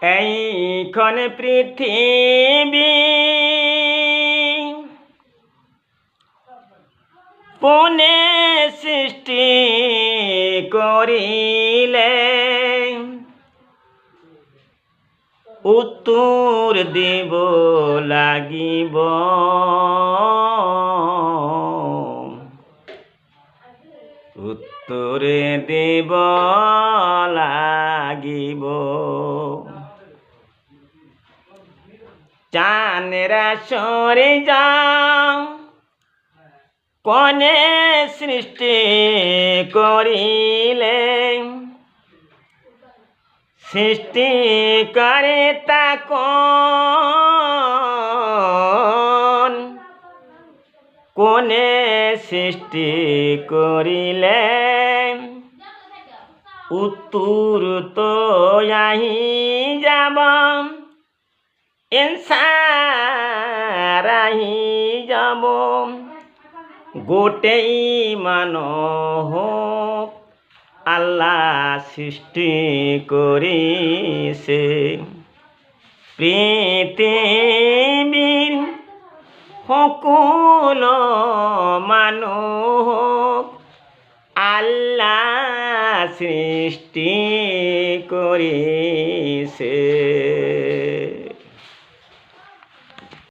এইখন পৃথিবী পুনে সৃষ্টি করিলে উত্তর দিব লাগিব উত্তর দিব লাগিব চাঁদরা সরে যাও কোনে সৃষ্টি করিলে সৃষ্টি করে তা কোনে সৃষ্টি করিলে উত্তর তো আহি যাব এনসার আহি যাব গোটেই মানব আল্লাহ সৃষ্টি করিছে পৃথিবীর সকল মানুহ আল্লাহ সৃষ্টি করিছে।